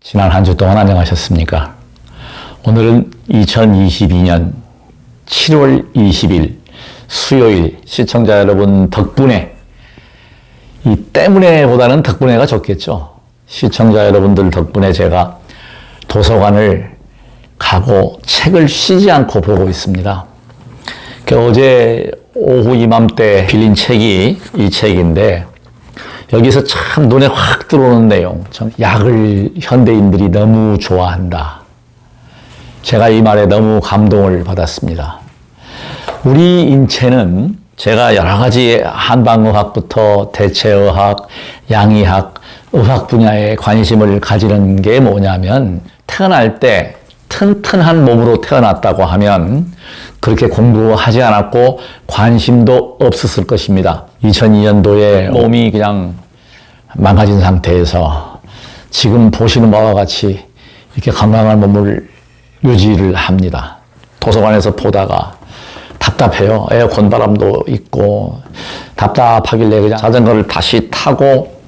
지난 한 주 동안 안녕하셨습니까? 오늘은 2022년 7월 20일 수요일 시청자 여러분 덕분에 이 때문에 보다는 덕분에가 좋겠죠. 시청자 여러분들 덕분에 제가 도서관을 가고 책을 쉬지 않고 보고 있습니다. 어제 오후 이맘때 빌린 책이 이 책인데 여기서 참 눈에 확 들어오는 내용, 참 약을 현대인들이 너무 좋아한다. 제가 이 말에 너무 감동을 받았습니다. 우리 인체는 제가 여러 가지 한방의학부터 대체의학, 양의학, 의학 분야에 관심을 가지는 게 뭐냐면 태어날 때 튼튼한 몸으로 태어났다고 하면 그렇게 공부하지 않았고 관심도 없었을 것입니다. 2002년도에 몸이 그냥 망가진 상태에서 지금 보시는 바와 같이 이렇게 건강한 몸을 유지를 합니다. 도서관에서 보다가 답답해요. 에어컨 바람도 있고 답답하길래 그냥 자전거를 다시 타고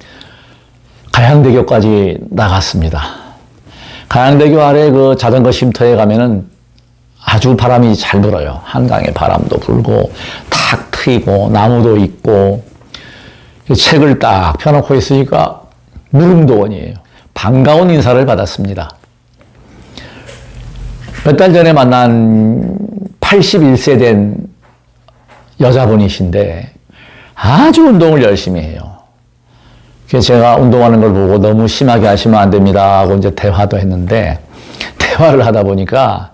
가양대교까지 나갔습니다. 가양대교 아래 그 자전거 쉼터에 가면은 아주 바람이 잘 불어요. 한강에 바람도 불고 탁 트이고 나무도 있고 책을 딱 펴놓고 있으니까 무릉도원이에요. 반가운 인사를 받았습니다. 몇 달 전에 만난 81세 된 여자분이신데 아주 운동을 열심히 해요. 그래서 제가 운동하는 걸 보고 너무 심하게 하시면 안 됩니다 하고 이제 대화도 했는데 대화를 하다 보니까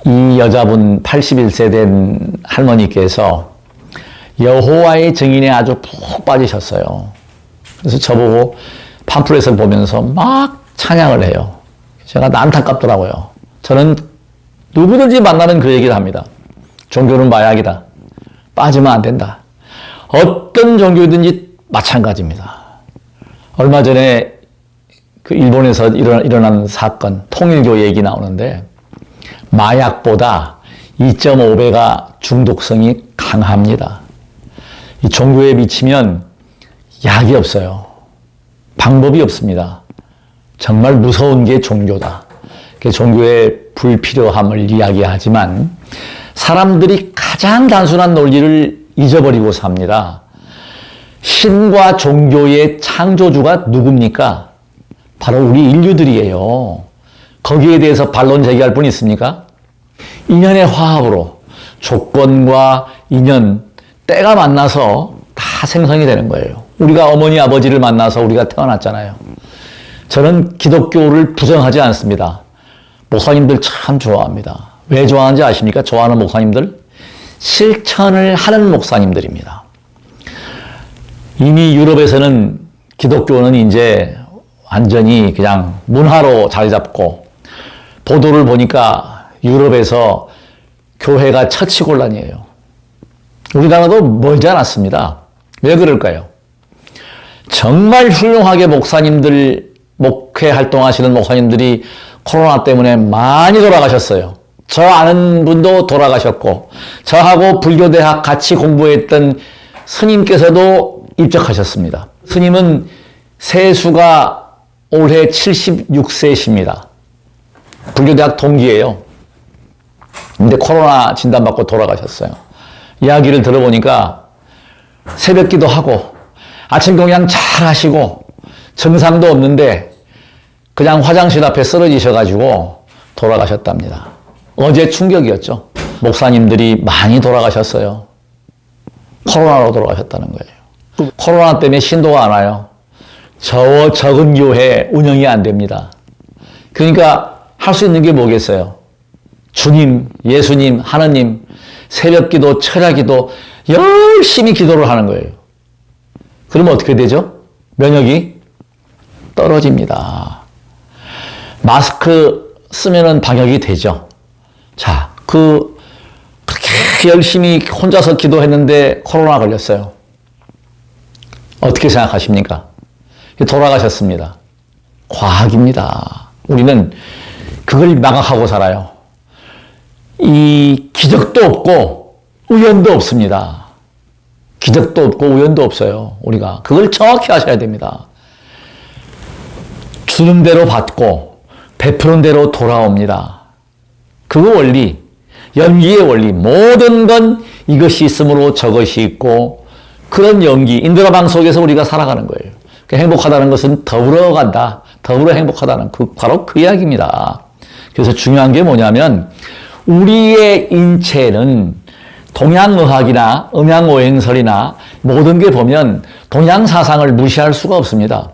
이 여자분 81세 된 할머니께서 여호와의 증인에 아주 푹 빠지셨어요. 그래서 저보고 팜플렛을 보면서 막 찬양을 해요. 제가 안타깝더라고요. 저는 누구든지 만나는 그 얘기를 합니다. 종교는 마약이다. 빠지면 안 된다. 어떤 종교든지 마찬가지입니다. 얼마 전에 그 일본에서 일어난 사건, 통일교 얘기 나오는데 마약보다 2.5배가 중독성이 강합니다. 이 종교에 미치면 약이 없어요. 방법이 없습니다. 정말 무서운 게 종교다. 종교의 불필요함을 이야기하지만 사람들이 가장 단순한 논리를 잊어버리고 삽니다. 신과 종교의 창조주가 누굽니까? 바로 우리 인류들이에요. 거기에 대해서 반론 제기할 분 있습니까? 인연의 화합으로 조건과 인연, 때가 만나서 다 생성이 되는 거예요. 우리가 어머니, 아버지를 만나서 우리가 태어났잖아요. 저는 기독교를 부정하지 않습니다. 목사님들 참 좋아합니다. 왜 좋아하는지 아십니까? 좋아하는 목사님들? 실천을 하는 목사님들입니다. 이미 유럽에서는 기독교는 이제 완전히 그냥 문화로 자리 잡고 보도를 보니까 유럽에서 교회가 처치곤란이에요. 우리나라도 멀지 않았습니다. 왜 그럴까요? 정말 훌륭하게 목사님들, 목회 활동하시는 목사님들이 코로나 때문에 많이 돌아가셨어요. 저 아는 분도 돌아가셨고 저하고 불교대학 같이 공부했던 스님께서도 입적하셨습니다. 스님은 세수가 올해 76세십니다. 불교대학 동기예요. 근데 코로나 진단받고 돌아가셨어요. 이야기를 들어보니까 새벽기도 하고 아침 공양 잘 하시고 증상도 없는데 그냥 화장실 앞에 쓰러지셔가지고 돌아가셨답니다. 어제 충격이었죠. 목사님들이 많이 돌아가셨어요. 코로나로 돌아가셨다는 거예요. 코로나 때문에 신도가 안 와요. 저 적은 교회 운영이 안 됩니다. 그러니까 할 수 있는 게 뭐겠어요? 주님, 예수님, 하느님, 새벽기도, 철야기도 열심히 기도를 하는 거예요. 그러면 어떻게 되죠? 면역이 떨어집니다. 마스크 쓰면은 방역이 되죠. 자, 그렇게 열심히 혼자서 기도했는데 코로나 걸렸어요. 어떻게 생각하십니까? 돌아가셨습니다. 과학입니다. 우리는 그걸 망각하고 살아요. 이 기적도 없고 우연도 없습니다. 기적도 없고 우연도 없어요. 우리가 그걸 정확히 하셔야 됩니다. 주는 대로 받고 베푸는 대로 돌아옵니다. 그 원리, 연기의 원리, 모든 건 이것이 있으므로 저것이 있고, 그런 연기, 인드라방 속에서 우리가 살아가는 거예요. 행복하다는 것은 더불어 간다. 더불어 행복하다는 바로 그 이야기입니다. 그래서 중요한 게 뭐냐면 우리의 인체는 동양의학이나 음양오행설이나 모든 게 보면 동양사상을 무시할 수가 없습니다.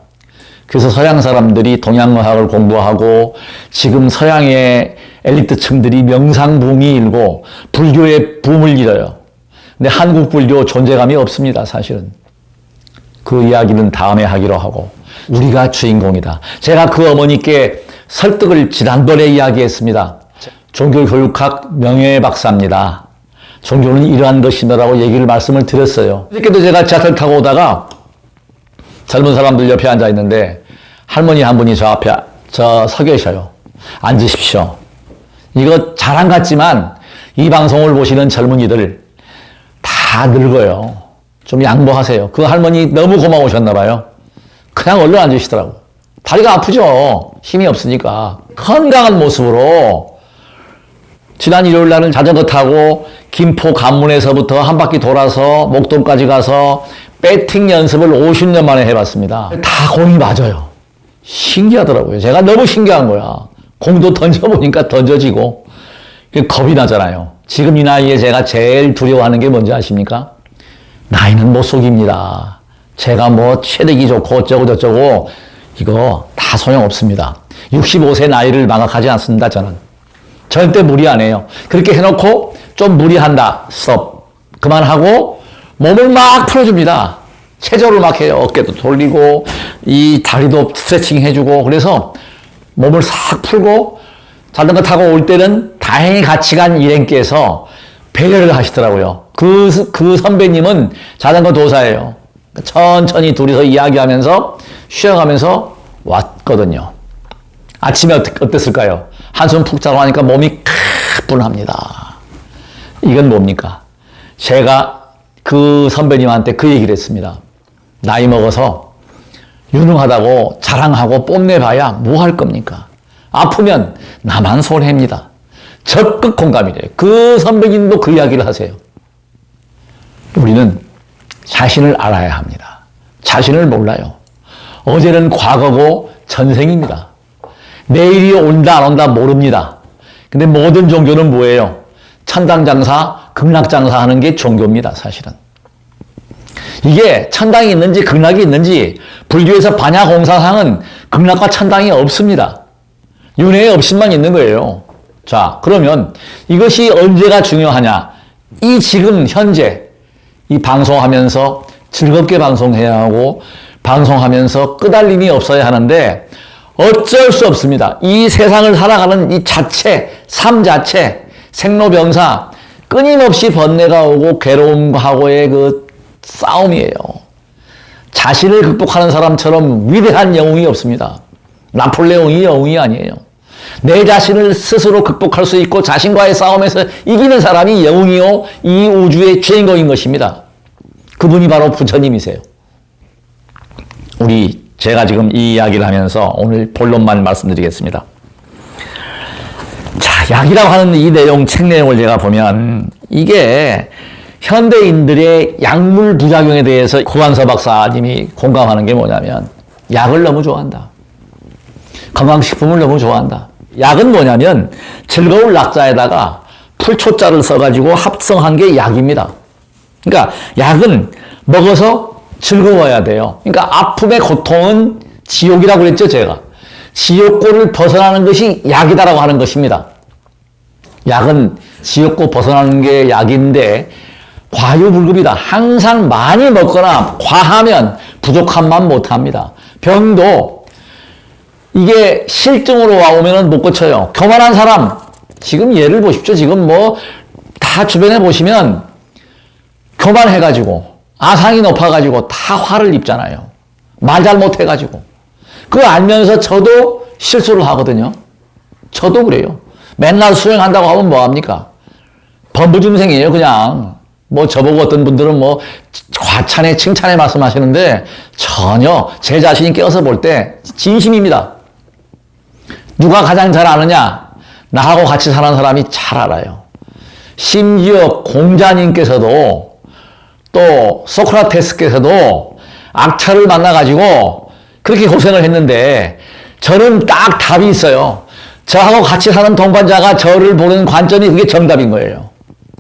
그래서 서양 사람들이 동양의학을 공부하고 지금 서양의 엘리트층들이 명상붐이 일고 불교의 붐을 일어요. 근데 한국 불교 존재감이 없습니다, 사실은. 그 이야기는 다음에 하기로 하고 우리가 주인공이다. 제가 그 어머니께 설득을 지난번에 이야기했습니다. 종교교육학 명예박사입니다. 종교는 이러한 것이다라고 말씀을 드렸어요. 이렇게도 제가 지하철 타고 오다가 젊은 사람들 옆에 앉아 있는데 할머니 한 분이 저 앞에 서 계셔요. 앉으십시오. 이거 자랑 같지만 이 방송을 보시는 젊은이들 다 늙어요. 좀 양보하세요. 그 할머니 너무 고마우셨나 봐요. 그냥 얼른 앉으시더라고. 다리가 아프죠. 힘이 없으니까. 건강한 모습으로 지난 일요일 날은 자전거 타고 김포 관문에서부터 한 바퀴 돌아서 목동까지 가서 배팅 연습을 50년 만에 해봤습니다. 다 공이 맞아요. 신기하더라고요. 제가 너무 신기한 거야. 공도 던져보니까 던져지고 겁이 나잖아요. 지금 이 나이에 제가 제일 두려워하는 게 뭔지 아십니까? 나이는 못 속입니다. 제가 뭐 체력이 좋고 어쩌고 저쩌고 이거 다 소용없습니다. 65세 나이를 망각하지 않습니다. 저는 절대 무리 안 해요. 그렇게 해놓고 좀 무리한다. 스톱. 그만하고 몸을 막 풀어줍니다. 체조를 막 해요. 어깨도 돌리고 이 다리도 스트레칭 해주고 그래서 몸을 싹 풀고 자전거 타고 올 때는 다행히 같이 간 일행께서 배려를 하시더라고요. 그 선배님은 자전거 도사예요. 천천히 둘이서 이야기하면서 쉬어가면서 왔거든요. 아침에 어땠을까요? 한숨 푹 자고 하니까 몸이 가뿐합니다. 이건 뭡니까? 제가 그 선배님한테 그 얘기를 했습니다. 나이 먹어서 유능하다고 자랑하고 뽐내봐야 뭐 할 겁니까? 아프면 나만 손해입니다. 적극 공감이 돼요. 그 선배님도 그 이야기를 하세요. 우리는 자신을 알아야 합니다. 자신을 몰라요. 어제는 과거고 전생입니다. 내일이 온다 안 온다 모릅니다. 근데 모든 종교는 뭐예요? 천당장사, 극락장사 하는 게 종교입니다, 사실은. 이게 천당이 있는지 극락이 있는지 불교에서 반야공사상은 극락과 천당이 없습니다. 윤회의 없음만 있는 거예요. 자, 그러면 이것이 언제가 중요하냐? 이 지금 현재 이 방송하면서 즐겁게 방송해야 하고 방송하면서 끄달림이 없어야 하는데 어쩔 수 없습니다. 이 세상을 살아가는 이 자체, 삶 자체, 생로병사 끊임없이 번뇌가 오고 괴로움하고의 그 싸움이에요. 자신을 극복하는 사람처럼 위대한 영웅이 없습니다. 나폴레옹이 영웅이 아니에요. 내 자신을 스스로 극복할 수 있고 자신과의 싸움에서 이기는 사람이 영웅이요 이 우주의 주인공인 것입니다. 그분이 바로 부처님이세요. 제가 지금 이 이야기를 하면서 오늘 본론만 말씀드리겠습니다. 자, 약이라고 하는 이 내용, 책 내용을 제가 보면 이게 현대인들의 약물 부작용에 대해서 고한서 박사님이 공감하는 게 뭐냐면 약을 너무 좋아한다. 건강식품을 너무 좋아한다. 약은 뭐냐면 즐거울 낙자에다가 풀초자를 써가지고 합성한 게 약입니다. 그러니까 약은 먹어서 즐거워야 돼요. 그러니까 아픔의 고통은 지옥이라고 그랬죠, 제가. 지옥고를 벗어나는 것이 약이다라고 하는 것입니다. 약은 지옥고 벗어나는 게 약인데 과유불급이다. 항상 많이 먹거나 과하면 부족함만 못합니다. 병도 이게 실증으로 와오면 못 고쳐요. 교만한 사람, 지금 예를 보십시오. 지금 뭐 다 주변에 보시면 교만해가지고 아상이 높아가지고 다 화를 입잖아요. 말 잘못해가지고. 그거 알면서 저도 실수를 하거든요. 저도 그래요. 맨날 수행한다고 하면 뭐합니까? 범부중생이에요, 그냥. 뭐 저보고 어떤 분들은 뭐 과찬에 칭찬에 말씀하시는데 전혀 제 자신이 깨어서 볼 때 진심입니다. 누가 가장 잘 아느냐? 나하고 같이 사는 사람이 잘 알아요. 심지어 공자님께서도 또 소크라테스께서도 악차를 만나가지고 그렇게 고생을 했는데 저는 딱 답이 있어요. 저하고 같이 사는 동반자가 저를 보는 관점이 그게 정답인 거예요.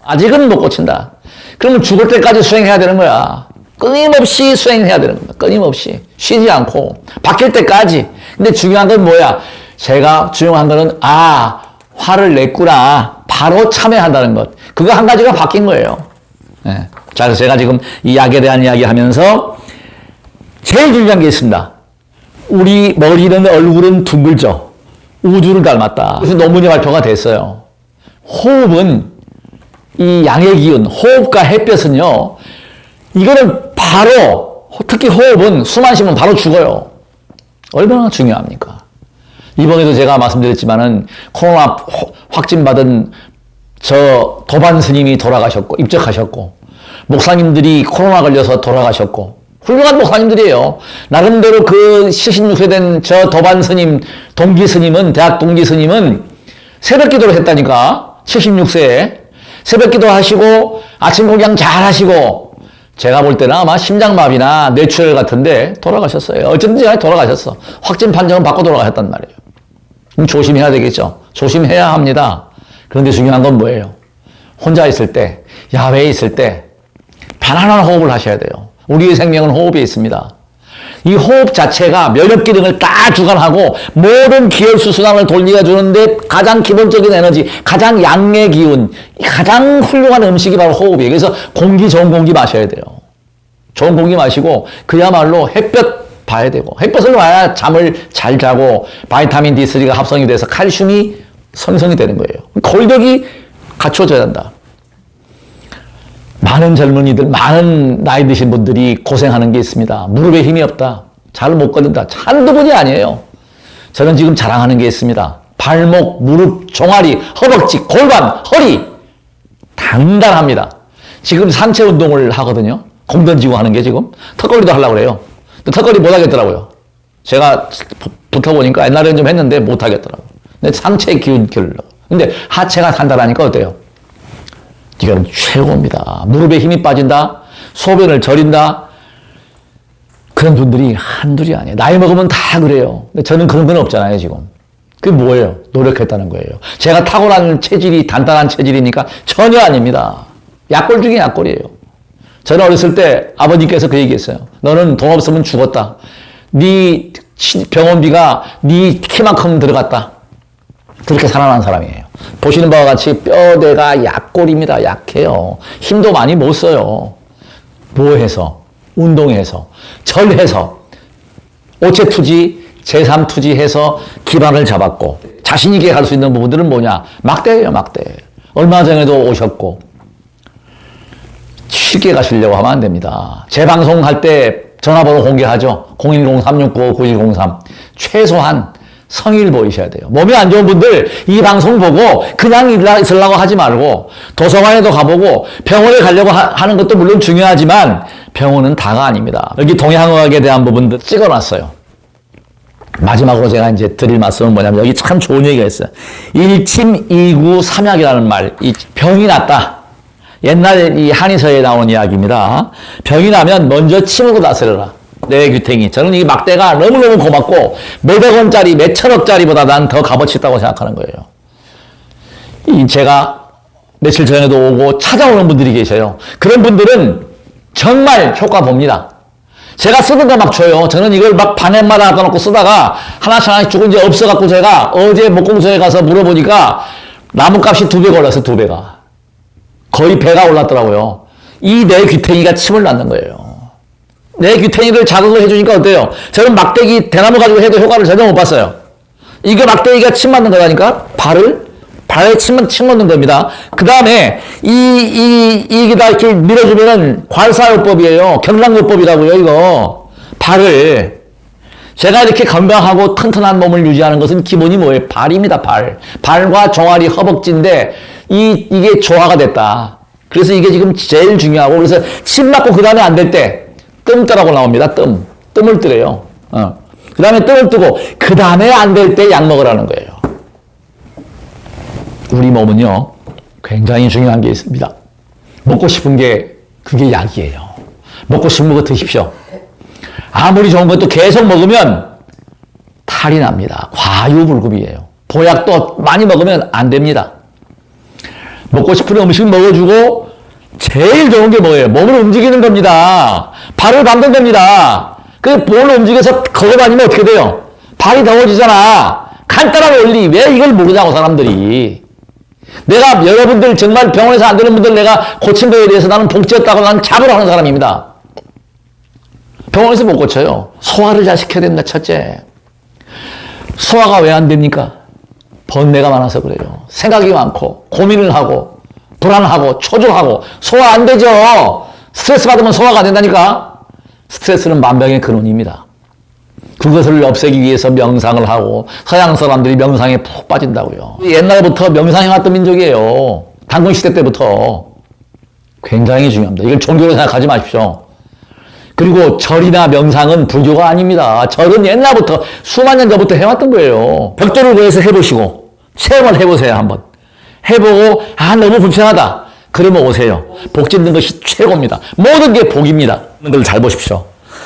아직은 못 고친다. 그러면 죽을 때까지 수행해야 되는 거야. 끊임없이 수행해야 되는 거야. 끊임없이. 쉬지 않고. 바뀔 때까지. 근데 중요한 건 뭐야? 제가 중요한 거는, 화를 냈구나. 바로 참여한다는 것. 그거 한 가지가 바뀐 거예요. 네. 자, 그래서 제가 지금 이 약에 대한 이야기 하면서 제일 중요한 게 있습니다. 우리 머리는 얼굴은 둥글죠. 우주를 닮았다. 그래서 논문이 발표가 됐어요. 호흡은 이 양의 기운, 호흡과 햇볕은요, 이거는 바로, 특히 호흡은 숨 안 쉬면 바로 죽어요. 얼마나 중요합니까? 이번에도 제가 말씀드렸지만은 코로나 확진받은 저 도반 스님이 돌아가셨고, 입적하셨고, 목사님들이 코로나 걸려서 돌아가셨고, 훌륭한 목사님들이에요. 나름대로 그 76세 된 저 도반 스님, 동기 스님은, 대학 동기 스님은 새벽 기도를 했다니까. 76세에. 새벽 기도 하시고, 아침 공양 잘 하시고, 제가 볼 때는 아마 심장마비나 뇌출혈 같은데 돌아가셨어요. 어쨌든지 간에 돌아가셨어. 확진 판정은 받고 돌아가셨단 말이에요. 그럼 조심해야 되겠죠. 조심해야 합니다. 그런데 중요한 건 뭐예요? 혼자 있을 때, 야외에 있을 때, 편안한 호흡을 하셔야 돼요. 우리의 생명은 호흡에 있습니다. 이 호흡 자체가 면역 기능을 다 주관하고 모든 기혈수 순환을 돌리게 주는데 가장 기본적인 에너지, 가장 양의 기운, 가장 훌륭한 음식이 바로 호흡이에요. 그래서 좋은 공기 마셔야 돼요. 좋은 공기 마시고 그야말로 햇볕 봐야 되고 햇볕을 봐야 잠을 잘 자고 바이타민 D3가 합성이 돼서 칼슘이 생성이 되는 거예요. 골격이 갖춰져야 한다. 많은 젊은이들, 많은 나이 드신 분들이 고생하는 게 있습니다. 무릎에 힘이 없다. 잘 못 걷는다. 한두 분이 아니에요. 저는 지금 자랑하는 게 있습니다. 발목, 무릎, 종아리, 허벅지, 골반, 허리 단단합니다. 지금 상체 운동을 하거든요. 공 던지고 하는 게 지금. 턱걸이도 하려고 그래요. 턱걸이 못 하겠더라고요. 제가 붙어보니까 옛날에는 좀 했는데 못 하겠더라고요. 근데 상체 기운 길러. 근데 하체가 단단하니까 어때요? 이건 최고입니다. 무릎에 힘이 빠진다. 소변을 절인다. 그런 분들이 한둘이 아니에요. 나이 먹으면 다 그래요. 근데 저는 그런 건 없잖아요, 지금. 그게 뭐예요? 노력했다는 거예요. 제가 타고난 체질이 단단한 체질이니까 전혀 아닙니다. 약골 중에 약골이에요. 저는 어렸을 때 아버님께서 그 얘기했어요. 너는 돈 없으면 죽었다. 네 병원비가 네 키만큼 들어갔다. 그렇게 살아난 사람이에요. 보시는 바와 같이 뼈대가 약골입니다. 약해요. 힘도 많이 못 써요. 뭐 해서? 운동해서, 절해서, 오체투지, 제3투지 해서 기반을 잡았고 자신 있게 갈 수 있는 부분들은 뭐냐? 막대예요, 막대. 얼마 전에도 오셨고 쉽게 가시려고 하면 안 됩니다. 재방송할 때 전화번호 공개하죠. 010-369-9103 최소한 성의를 보이셔야 돼요. 몸이 안 좋은 분들 이 방송 보고 그냥 있으려고 하지 말고 도서관에도 가보고 병원에 가려고 하는 것도 물론 중요하지만 병원은 다가 아닙니다. 여기 동양의학에 대한 부분도 찍어놨어요. 마지막으로 제가 이제 드릴 말씀은 뭐냐면 여기 참 좋은 얘기가 있어요. 일침이구삼약이라는 말. 이 병이 났다. 옛날 이 한의서에 나오는 이야기입니다. 병이 나면 먼저 침으로 다스려라. 내 귀탱이. 저는 이 막대가 너무너무 고맙고 몇억 원짜리, 몇천억짜리보다 난 더 값어치 있다고 생각하는 거예요. 제가 며칠 전에도 오고 찾아오는 분들이 계셔요. 그런 분들은 정말 효과 봅니다. 제가 쓰던 거 막 줘요. 저는 이걸 막 반에마다 갖다 놓고 쓰다가 하나씩 주고 이제 없어갖고 제가 어제 목공소에 가서 물어보니까 나무값이 2배가 올랐어요. 2배가. 거의 배가 올랐더라고요. 이 내 귀탱이가 침을 낳는 거예요. 내 귀탱이를 자극을 해주니까 어때요? 저는 막대기 대나무 가지고 해도 효과를 전혀 못 봤어요. 이게 막대기가 침 맞는 거라니까? 발에 침 넣는 겁니다. 그 다음에, 이게 다 이렇게 밀어주면은 괄사요법이에요. 경락요법이라고요, 이거. 발을. 제가 이렇게 건강하고 튼튼한 몸을 유지하는 것은 기본이 뭐예요? 발입니다, 발. 발과 종아리, 허벅지인데, 이게 조화가 됐다. 그래서 이게 지금 제일 중요하고, 그래서 침 맞고 그 다음에 안 될 때, 뜸뜨라고 나옵니다. 뜸을 뜨래요. 그 다음에 뜸을 뜨고, 그 다음에 안 될 때 약 먹으라는 거예요. 우리 몸은요, 굉장히 중요한 게 있습니다. 먹고 싶은 게 그게 약이에요. 먹고 싶은 거 드십시오. 아무리 좋은 것도 계속 먹으면 탈이 납니다. 과유불급이에요. 보약도 많이 먹으면 안 됩니다. 먹고 싶은 음식 먹어주고 제일 좋은 게 뭐예요? 몸을 움직이는 겁니다. 발을 밟는 겁니다. 그 몸을 움직여서 걸어다니면 어떻게 돼요? 발이 더워지잖아. 간단한 원리. 왜 이걸 모르냐고 사람들이. 내가 여러분들 정말 병원에서 안 되는 분들 내가 고친 거에 대해서 나는 복지였다고 나는 잡으러 하는 사람입니다. 병원에서 못 고쳐요. 소화를 잘 시켜야 된다. 첫째. 소화가 왜 안 됩니까? 번뇌가 많아서 그래요. 생각이 많고 고민을 하고 불안하고 초조하고 소화 안 되죠. 스트레스 받으면 소화가 안 된다니까. 스트레스는 만병의 근원입니다. 그것을 없애기 위해서 명상을 하고 서양 사람들이 명상에 푹 빠진다고요. 옛날부터 명상해왔던 민족이에요. 당군시대 때부터. 굉장히 중요합니다. 이걸 종교로 생각하지 마십시오. 그리고 절이나 명상은 불교가 아닙니다. 절은 옛날부터 수만 년 전부터 해왔던 거예요. 벽돌을 구해서 해보시고 체험을 해보세요. 한번 해보고 너무 불편하다. 그러면 오세요. 복 짓는 것이 최고입니다. 모든 게 복입니다. 여러분들 잘 보십시오.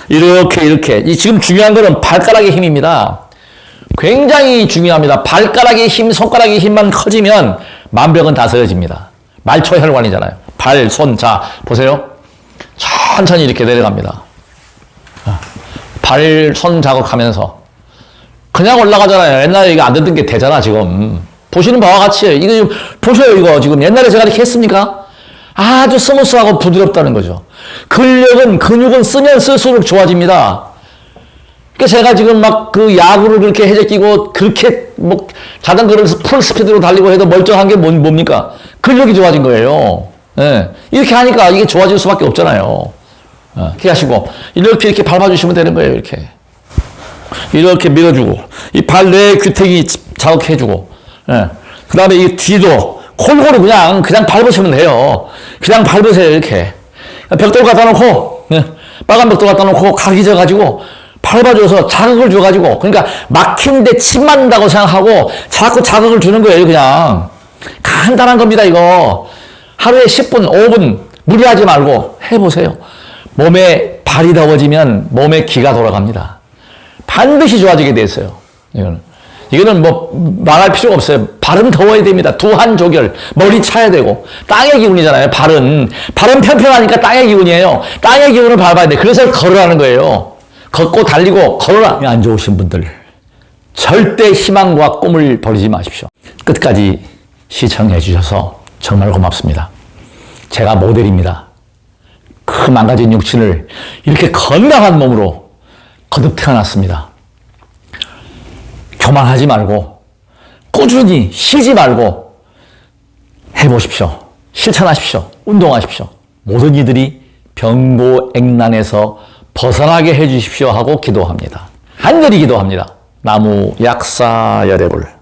이렇게 지금 중요한 거는 발가락의 힘입니다. 굉장히 중요합니다. 발가락의 힘, 손가락의 힘만 커지면 만병은 다 서여집니다. 말초혈관이잖아요. 발, 손. 자 보세요. 천천히 이렇게 내려갑니다. 발, 손 자극하면서 그냥 올라가잖아요. 옛날에 이거 안 듣던 게 되잖아 지금. 보시는 바와 같이 이거 지금 보세요. 이거 지금 옛날에 제가 이렇게 했습니까? 아주 스무스하고 부드럽다는 거죠. 근육은 쓰면 쓸수록 좋아집니다. 그러니까 제가 지금 막 그 야구를 그렇게 해제끼고 그렇게 뭐 자전거를 풀 스피드로 달리고 해도 멀쩡한 게 뭡니까? 근력이 좋아진 거예요. 예. 이렇게 하니까 이게 좋아질 수밖에 없잖아요. 이렇게 하시고 이렇게 밟아주시면 되는 거예요. 이렇게 밀어주고 이 발 내 귀태기 자극해주고, 예. 그 다음에 이 뒤도 골고루 그냥 밟으시면 돼요. 그냥 밟으세요. 이렇게 벽돌 갖다 놓고, 예. 빨간 벽돌 갖다 놓고 각이 져가지고 밟아줘서 자극을 줘가지고, 그러니까 막힌데 침 맞는다고 생각하고 자꾸 자극을 주는 거예요. 그냥 간단한 겁니다. 이거 하루에 10분, 5분 무리하지 말고 해보세요. 몸에 발이 더워지면 몸에 기가 돌아갑니다. 반드시 좋아지게 돼 있어요. 이거는 뭐 말할 필요가 없어요. 발은 더워야 됩니다. 두한조결, 머리 차야 되고. 땅의 기운이잖아요. 발은 편편하니까 땅의 기운이에요. 땅의 기운을 밟아야 돼. 그래서 걸으라는 거예요. 걷고 달리고 걸어라. 안 좋으신 분들 절대 희망과 꿈을 버리지 마십시오. 끝까지 시청해 주셔서 정말 고맙습니다. 제가 모델입니다. 그 망가진 육신을 이렇게 건강한 몸으로 거듭 태어났습니다. 교만하지 말고 꾸준히 쉬지 말고 해보십시오. 실천하십시오. 운동하십시오. 모든 이들이 병고액난에서 벗어나게 해주십시오 하고 기도합니다. 간절히 기도합니다. 나무 약사열애불.